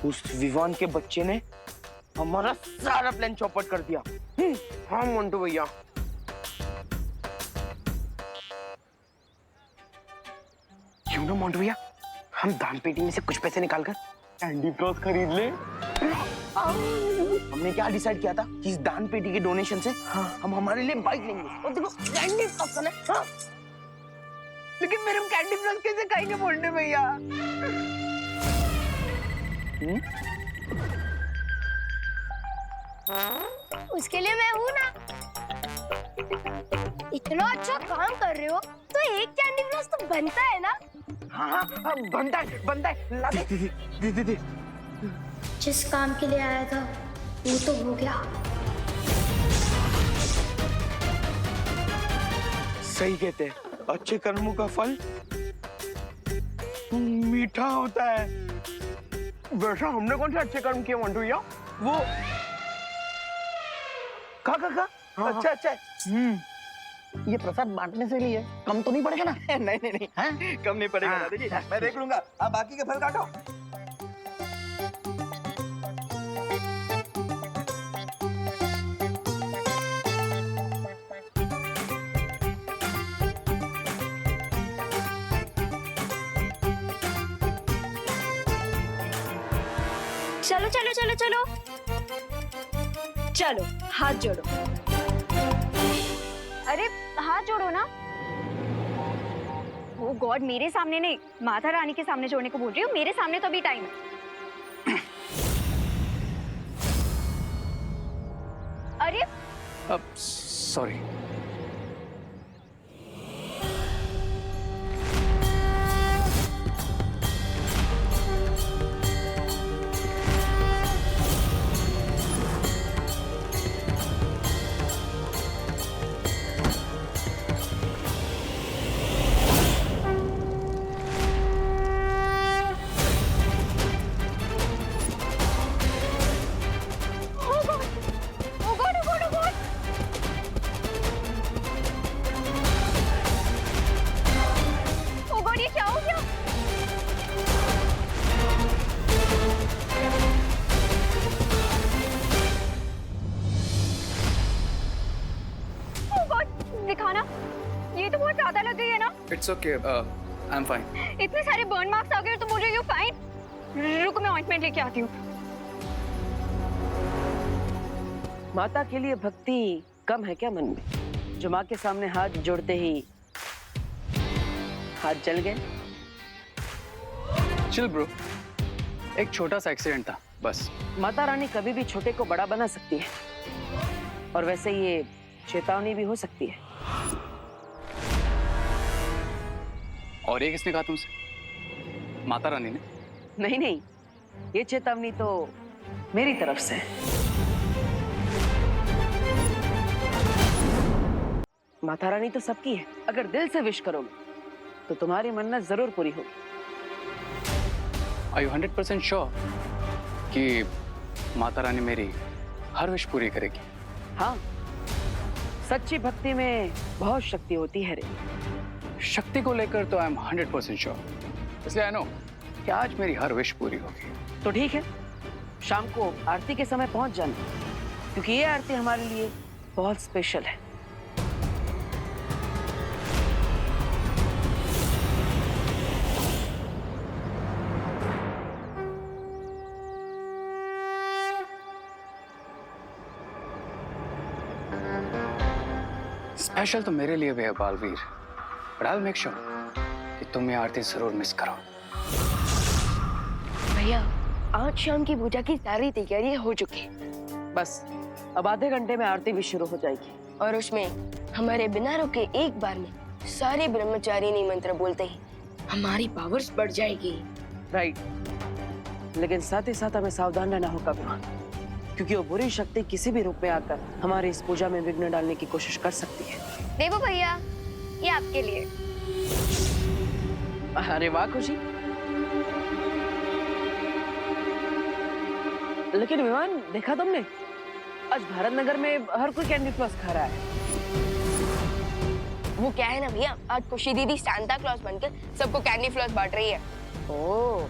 उस विवान के बच्चे ने हमारा सारा प्लान चौपट कर दिया। हाँ मोंटू भैया। क्यों ना मोंटू भैया, हम दान पेटी में से कुछ पैसे निकालकर कैंडी फ्लॉस खरीद ले। हमने क्या डिसाइड किया था कि इस दान पेटी के डोनेशन से हम हमारे लिए बाइक लेंगे और देखो कैंडी फ्लॉस है। हाँ? लेकिन फिर हम कैंडी फ्लॉस कैसे खाएंगे मोंटू भैया? उसके लिए मैं हूँ ना। इतना अच्छा काम कर रहे हो तो एक कैंडी फ्लॉस तो बनता है ना। हाँ बनता है ला दे। जिस काम के लिए आया था वो तो हो गया। सही कहते हैं, अच्छे कर्मों का फल मीठा होता है। वैसा हमने कौन से अच्छे कर्म किए मोंटू भैया? वो का अच्छा ये प्रसाद बांटने से लिए कम तो नहीं पड़ेगा ना? नहीं कम नहीं पड़ेगा दादाजी। मैं देख लूंगा, आप बाकी के फल काटो। चलो चलो चलो चलो चलो, हाथ जोड़ो। अरे हाथ जोड़ो ना। ओ गॉड, मेरे सामने नहीं, माता रानी के सामने जोड़ने को बोल रही हूँ। मेरे सामने तो अभी टाइम है। अरे सॉरी। दिखाना, ये तो बहुत ज्यादा लग गई है ना। It's okay, I am fine. इतने सारे बर्न मार्क्स आ गए और तुम बोल रहे हो फाइन। रुको, मैं ऑइंटमेंट लेके आती हूँ। माता के लिए भक्ति कम है क्या मन में, जो माँ के सामने हाथ जोड़ते ही हाथ जल गए? चिल ब्रो, एक छोटा सा एक्सीडेंट था बस। माता रानी कभी भी छोटे को बड़ा बना सकती है, और वैसे ये चेतावनी भी हो सकती है। और ये किसने कहा तुमसे? माता रानी ने? नहीं, ये चेतावनी तो मेरी तरफ से है। माता रानी तो सबकी है, अगर दिल से विश करोगे तो तुम्हारी मन्नत जरूर पूरी होगी। Are you 100% श्योर कि माता रानी मेरी हर विश पूरी करेगी? हाँ, सच्ची भक्ति में बहुत शक्ति होती है रे। शक्ति को लेकर तो आई एम 100% श्योर, इसलिए आई नो कि आज मेरी हर विश पूरी होगी। तो ठीक है, शाम को आरती के समय पहुंच जाना, क्योंकि ये आरती हमारे लिए बहुत स्पेशल है। स्पेशल तो मेरे लिए भी है Baalveer, but I will make sure कि तुम ये आरती जरूर मिस करो। भैया, आज शाम की पूजा की सारी तैयारी हो चुकी है। बस अब आधे घंटे में आरती भी शुरू हो जाएगी, और उसमें हमारे बिना रुके एक बार में सारे ब्रह्मचारिणी मंत्र बोलते ही हमारी पावर्स बढ़ जाएगी। राइट। लेकिन साथ ही साथ हमें सावधान रहना होगा विमान, क्योंकि वो बुरी शक्ति किसी भी रूप में आकर हमारी इस पूजा में विघ्न डालने की कोशिश कर सकती है। देखो भैया, ये आपके लिए। अरे वाह खुशी। लेकिन विमान, देखा तुमने, आज भारत नगर में हर कोई कैंडी फ्लॉस खा रहा है। वो क्या है ना भैया, आज खुशी दीदी सांता क्लॉज बनकर सबको कैंडी फ्लॉस बांट रही है। ओह,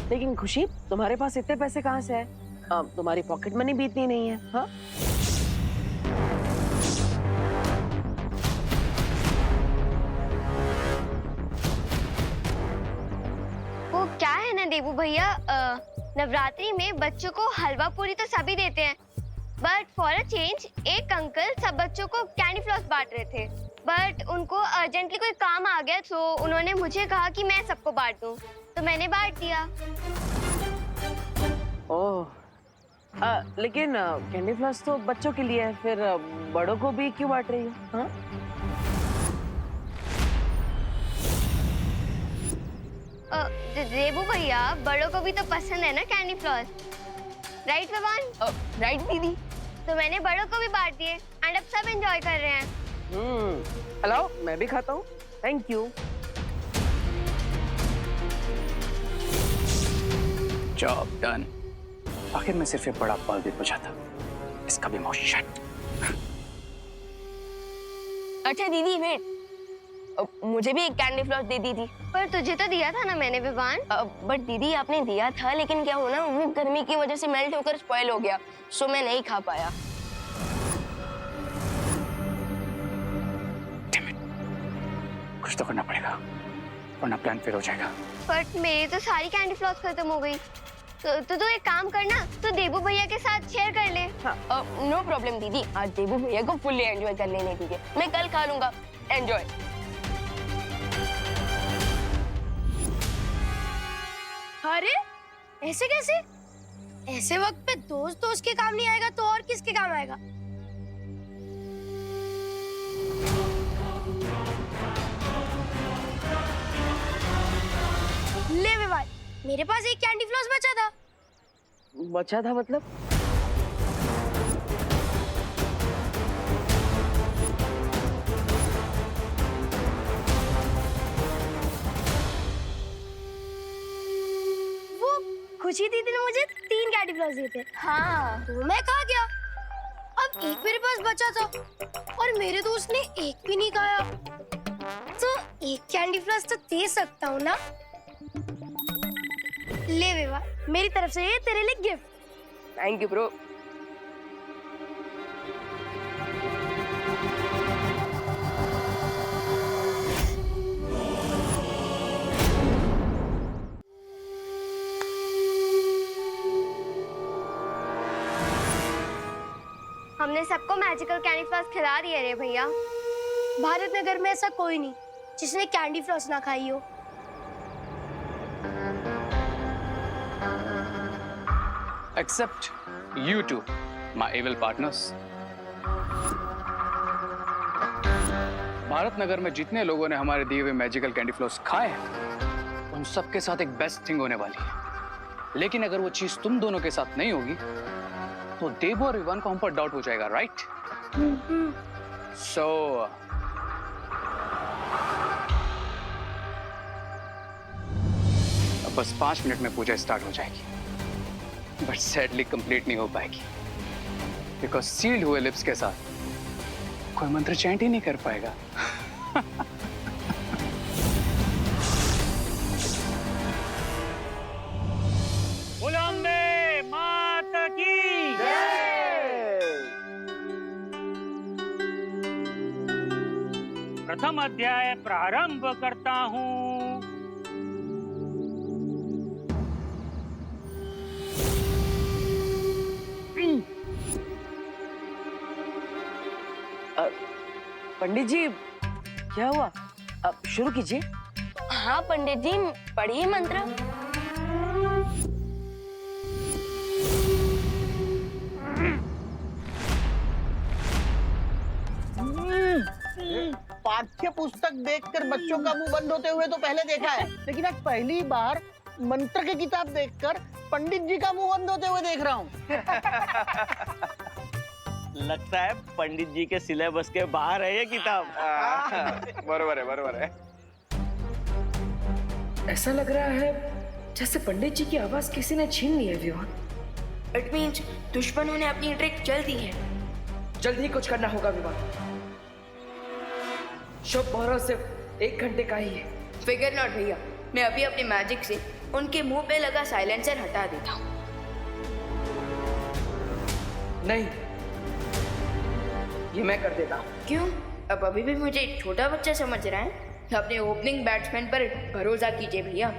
लेकिन खुशी, तुम्हारे पास इतने पैसे कहाँ से है? तुम्हारी पॉकेट मनी भी इतनी नहीं है। हाँ, वो क्या है ना देबू भैया, नवरात्रि में बच्चों को हलवा पूरी तो सभी देते हैं, बट फॉर अ चेंज एक अंकल सब बच्चों को कैंडी फ्लॉस बांट रहे थे, बट उनको अर्जेंटली कोई काम आ गया तो उन्होंने मुझे कहा कि मैं सबको बांट दूं, तो मैंने बांट दिया। ओह, लेकिन कैंडी फ्लॉस तो बच्चों के लिए है, फिर बड़ों को भी क्यों बांट रही हो? हाँ? देबू भैया, बड़ों को भी तो पसंद है ना candy floss, right Vivaan? Right दीदी। तो मैंने बड़ों को भी बांट दिए एंड अब सब एंजॉय कर रहे हैं। हेलो, मैं भी खाता हूँ। Thank you. Job done. आखिर में सिर्फ एक बड़ा बल्ब बचा था, इसका भी माउथ शट। अच्छा दीदी वेट, मुझे भी एक कैंडी फ्लॉस दे दी थी। पर तुझे तो दिया था ना मैंने विवान। बट दीदी आपने दिया था, लेकिन क्या हुआ ना, वो गर्मी की वजह से मेल्ट होकर स्पॉइल हो गया, सो मैं नहीं खा पाया। कुछ तो करना पड़ेगा, वरना प्लान फेल हो जाएगा। बट मेरी तो सारी कैंडी फ्लॉस खत्म हो गई, तो तू एक काम करना, तो देबू भैया के साथ शेयर कर ले। नो प्रॉब्लम दीदी, आज देबू भैया को फुल्ली एंजॉय कर लेने दीजिए, मैं कल खा लूंगा। एंजॉय। अरे ऐसे कैसे? ऐसे वक्त पे दोस्त दोस्त के काम नहीं आएगा तो और किसके काम आएगा? ले विवान, मेरे पास एक कैंडी फ्लॉस बचा था। बचा था मतलब? खुशी दीदी ने मुझे 3 कैंडी फ्लॉस दिए थे। हाँ, तो मैं खा गया। अब एक मेरे पास बचा था और मेरे दोस्त ने एक भी नहीं खाया, तो एक कैंडी फ्लॉस तो दे सकता हूँ ना? ले विवा, मेरी तरफ से ये तेरे लिए गिफ्ट। Thank you bro. हमने सबको मैजिकल कैंडी फ्लॉस खिला दिए रे भैया। भारत नगर में ऐसा कोई नहीं जिसने कैंडी फ्लॉस ना खाई हो। Except you two, my evil partners. Bharat Nagar में जितने लोगों ने हमारे दिए हुए मैजिकल कैंडी फ्लॉस खाए हैं, उन सबके साथ एक बेस्ट थिंग होने वाली है। लेकिन अगर वो चीज तुम दोनों के साथ नहीं होगी, तो देबू और विवान को हम पर डाउट हो जाएगा, राइट? सो अब बस 5 मिनट में पूजा स्टार्ट हो जाएगी, बट सैडली कंप्लीट नहीं हो पाएगी, बिकॉज सील्ड हुए लिप्स के साथ कोई मंत्र चैंट ही नहीं कर पाएगा। माता की प्रथम अध्याय प्रारंभ करता हूँ। पंडित जी, क्या हुआ? अब शुरू कीजिए। हाँ पंडित जी, पढ़िए मंत्र। पाठ्य पुस्तक देखकर बच्चों का मुंह बंद होते हुए तो पहले देखा है, लेकिन आज पहली बार मंत्र की किताब देखकर पंडित जी का मुंह बंद होते हुए देख रहा हूँ। लगता है पंडित जी के सिलेबस के बाहर है ये किताब। बरोबर है। ऐसा लग रहा है जैसे पंडित जी की आवाज किसी ने छीन ली है विवान। इट मींस दुश्मनों ने अपनी ट्रिक चल दी है। जल्दी ही कुछ करना होगा विवान। शुभ मुहूर्त सिर्फ 1 घंटे का ही है। फिगर नॉट भैया, मैं अभी अपनी मैजिक से उनके मुंह पे लगा साइलेंसर हटा देता हूँ। नहीं, ये मैं कर देता हूँ। क्यों? अब अभी भी मुझे छोटा बच्चा समझ रहा है? अपने ओपनिंग बैट्समैन पर भरोसा कीजिए भैया।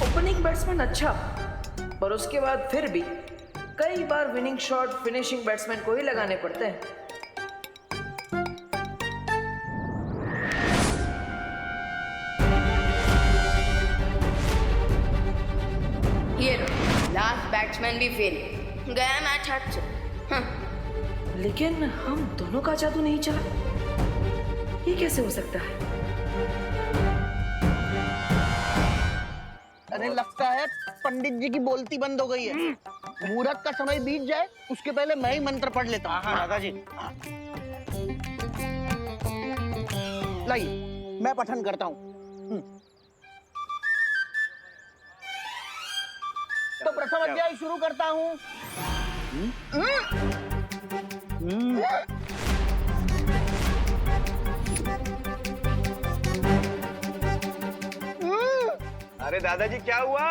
ओपनिंग बैट्समैन अच्छा, पर उसके बाद फिर भी कई बार विनिंग शॉट फिनिशिंग बैट्समैन को ही लगाने पड़ते हैं। ये लो, लास्ट बैट्समैन भी फेल, गया मैच हाथ से। हाँ। लेकिन हम दोनों का जादू नहीं चला, ये कैसे हो सकता है? अरे लगता है पंडित जी की बोलती बंद हो गई है। मुहूर्त का समय बीत जाए उसके पहले मैं ही मंत्र पढ़ लेता हूँ। हाँ दादाजी। लाइए मैं पठन करता हूँ। तो प्रथम अध्याय शुरू करता हूँ। अरे दादाजी क्या हुआ?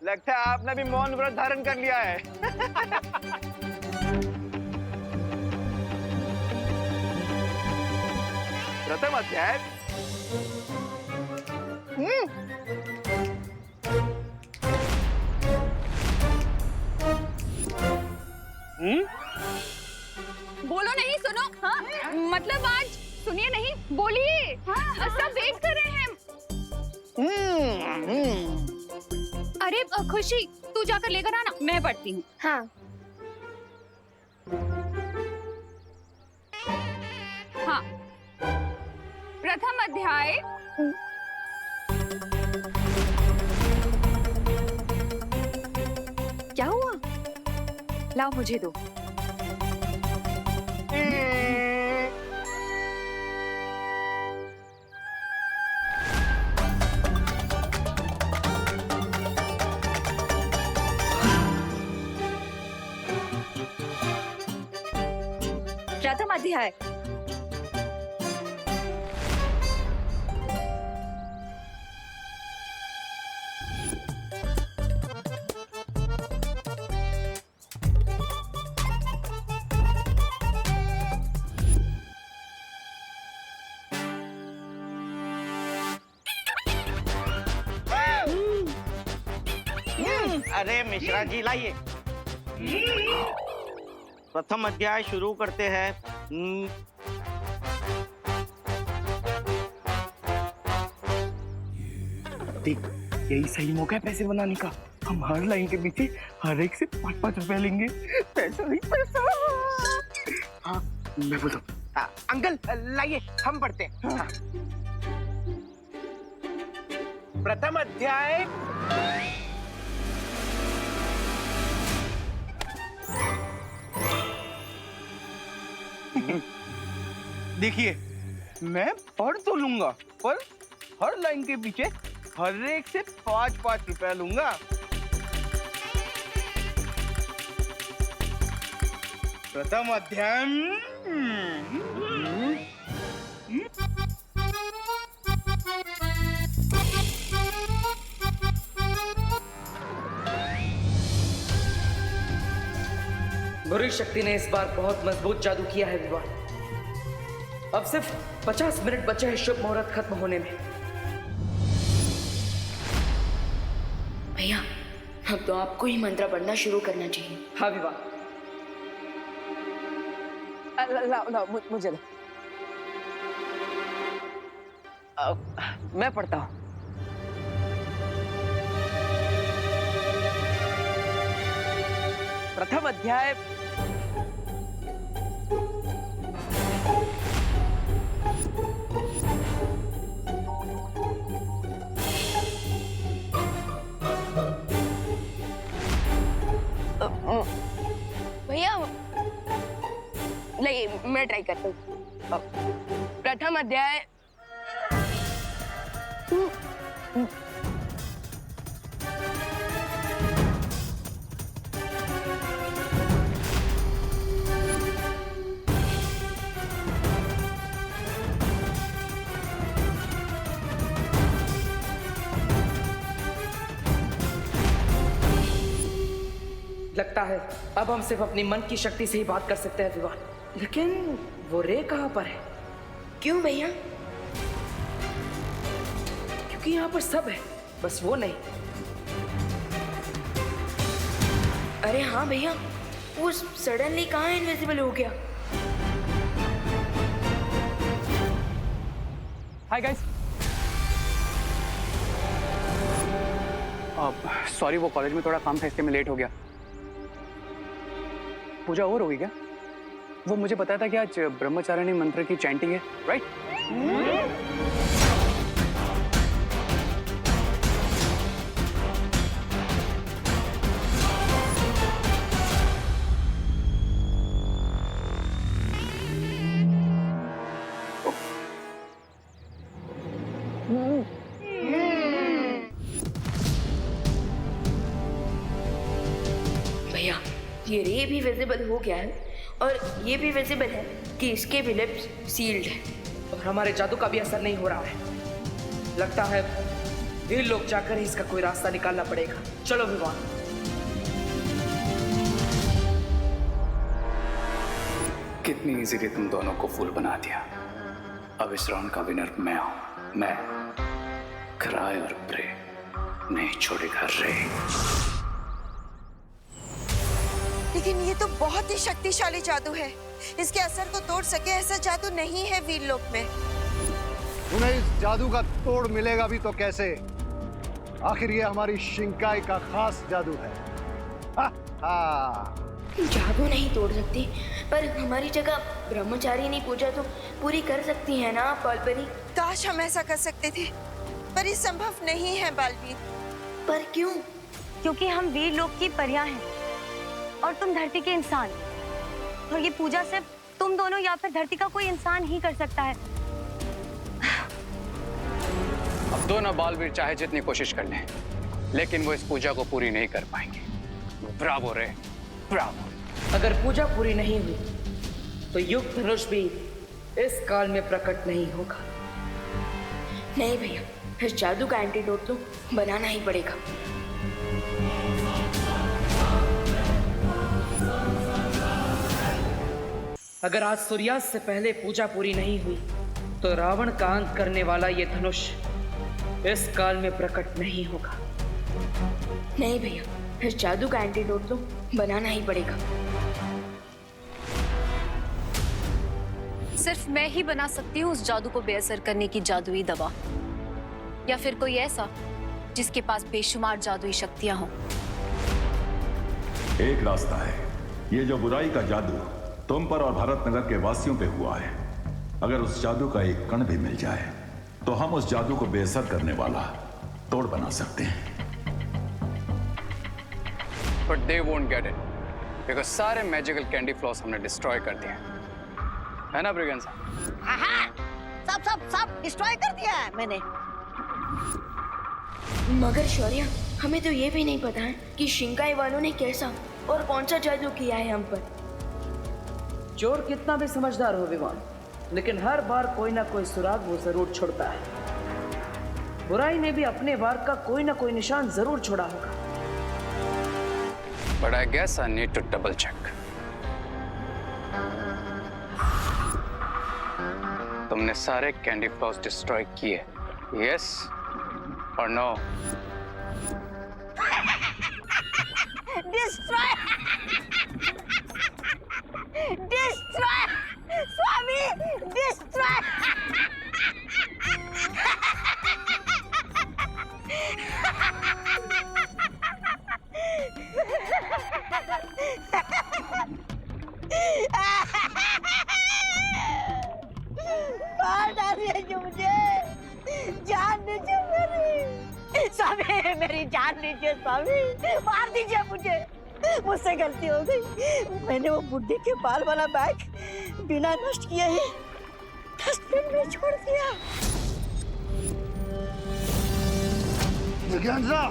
लगता है आपने भी मौन व्रत धारण कर लिया है। प्रथम अध्याय। बोलो नहीं, सुनो। हाँ? मतलब आज सुनिए नहीं, बोलिए। हाँ? सब वेट कर रहे हैं। अरे खुशी, तू जाकर लेकर आना, मैं पढ़ती हूँ। हाँ। हाँ, प्रथम अध्याय। क्या हुआ? लाओ मुझे दो। प्रथम अध्याय। अरे मिश्रा जी लाइए। प्रथम अध्याय शुरू करते हैं। देख, यही सही मौका है पैसे बनाने का। हम हर लाइन के पीछे हर एक से 5-5 रुपए लेंगे। पैसा ही पैसा। हाँ, मैं बोलता हूँ। अंकल लाइए, हम पढ़ते हैं। हाँ। प्रथम अध्याय। देखिए, मैं पढ़ तो लूंगा, पर हर लाइन के पीछे हर एक से 5-5 रुपए लूंगा। प्रथम अध्याय। बुरी शक्ति ने इस बार बहुत मजबूत जादू किया है विवान। अब सिर्फ 50 मिनट बचे हैं शुभ मुहूर्त खत्म होने में। भैया, अब तो आपको ही मंत्र पढ़ना शुरू करना चाहिए। हाँ विवान। लाओ मुझे दो। मैं पढ़ता हूँ। प्रथम अध्याय। भैया नहीं, मैं ट्राई करता हूँ। प्रथम अध्याय। लगता है अब हम सिर्फ अपनी मन की शक्ति से ही बात कर सकते हैं विवान। लेकिन वो रे कहाँ पर है? क्यों भैया? क्योंकि यहाँ पर सब है, बस वो नहीं। अरे हाँ भैया, वो सडनली कहाँ इनविजिबल हो गया? Hi guys. सॉरी, वो कॉलेज में थोड़ा काम था इसलिए मैं लेट हो गया। पूजा और होगी क्या? वो मुझे पता था कि आज ब्रह्मचारिणी मंत्र की चैंटिंग है, राइट? भैया, ये रे भी विजिबल हो गया है और ये भी विजिबल है कि इसके भी लिप्स सील्ड है और हमारे जादू का भी असर नहीं हो रहा है। लगता है वीर लोग जाकर ही इसका कोई रास्ता निकालना पड़ेगा। चलो विवान। कितनी इजीली तुम दोनों को फूल बना दिया। अब इस राउंड का विनर मैं हूं। मैं क्राई और प्रे नहीं छोड़ेगा रे। लेकिन ये तो बहुत ही शक्तिशाली जादू है। इसके असर को तोड़ सके ऐसा जादू नहीं है वीरलोक में। उन्हें इस जादू का तोड़ मिलेगा भी तो कैसे? आखिर ये हमारी शिंकाई का खास जादू है। जादू नहीं तोड़ सकती, पर हमारी जगह ब्रह्मचारिणी पूजा तो पूरी कर सकती है ना बालपरी? काश हम ऐसा कर सकते थे, पर ये संभव नहीं है बालवीर। पर क्यों? क्योंकि हम वीरलोक की परियां हैं और तुम धरती के इंसान, और ये पूजा सिर्फ तुम दोनों या फिर धरती का कोई इंसान ही कर सकता है। अब दोनों बालवीर चाहे जितनी कोशिश कर लें, लेकिन वो इस पूजा को पूरी नहीं कर पाएंगे। ब्रावो रे, ब्रावो। अगर पूजा पूरी नहीं हुई तो युग धनुष भी इस काल में प्रकट नहीं होगा। नहीं भैया, इस जादू का एंटीडोट तो बनाना ही पड़ेगा। अगर आज सूर्यास्त से पहले पूजा पूरी नहीं हुई तो रावण का अंत करने वाला ये धनुष इस काल में प्रकट नहीं होगा। नहीं भैया, इस जादू का एंटीडोट तो बनाना ही पड़ेगा। सिर्फ मैं ही बना सकती हूँ उस जादू को बेअसर करने की जादुई दवा, या फिर कोई ऐसा जिसके पास बेशुमार जादुई शक्तियां हों। एक रास्ता है, ये जो बुराई का जादू तुम पर और भारत नगर के वासियों पे हुआ है, अगर उस जादू का एक कण भी मिल जाए तो हम उस जादू को बेअसर करने वाला तोड़ बना सकते हैं। But they won't get it, because सारे मैजिकल कैंडी फ्लॉस हमने डिस्ट्रॉय कर दिए, है ना ब्रिगेंसा? सब डिस्ट्रॉय कर दिया है मैंने। मगर शौर्य, हमें तो ये भी नहीं पता है कि शिंकाई वालों ने कैसा और कौन सा जादू किया है हम पर। चोर कितना भी समझदार हो विवान, लेकिन हर बार कोई ना कोई सुराग वो जरूर छोड़ता है। बुराई ने भी अपने वार का कोई ना कोई निशान जरूर छोड़ा होगा। But I guess I need to double check. तुमने सारे कैंडी फ्लॉस डिस्ट्रॉय किए, yes or no? Destroy Swami, destroy. मार डालिए मुझे, जान दीजिए मेरी। स्वामी, मेरी जान दीजिए स्वामी, मार दीजिए मुझे, मुझसे गलती हो गई। मैंने वो बुड्ढी के बाल वाला बैग बिना नष्ट किए ही डस्टबिन में छोड़ दिया। जिज्ञासा,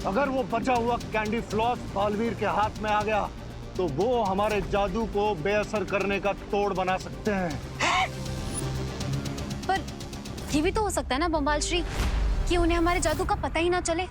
अगर वो बचा हुआ कैंडी फ्लॉस बालवीर के हाथ में आ गया तो वो हमारे जादू को बेअसर करने का तोड़ बना सकते हैं। पर ये भी तो हो सकता है ना बम्बाल श्री कि उन्हें हमारे जादू का पता ही ना चले।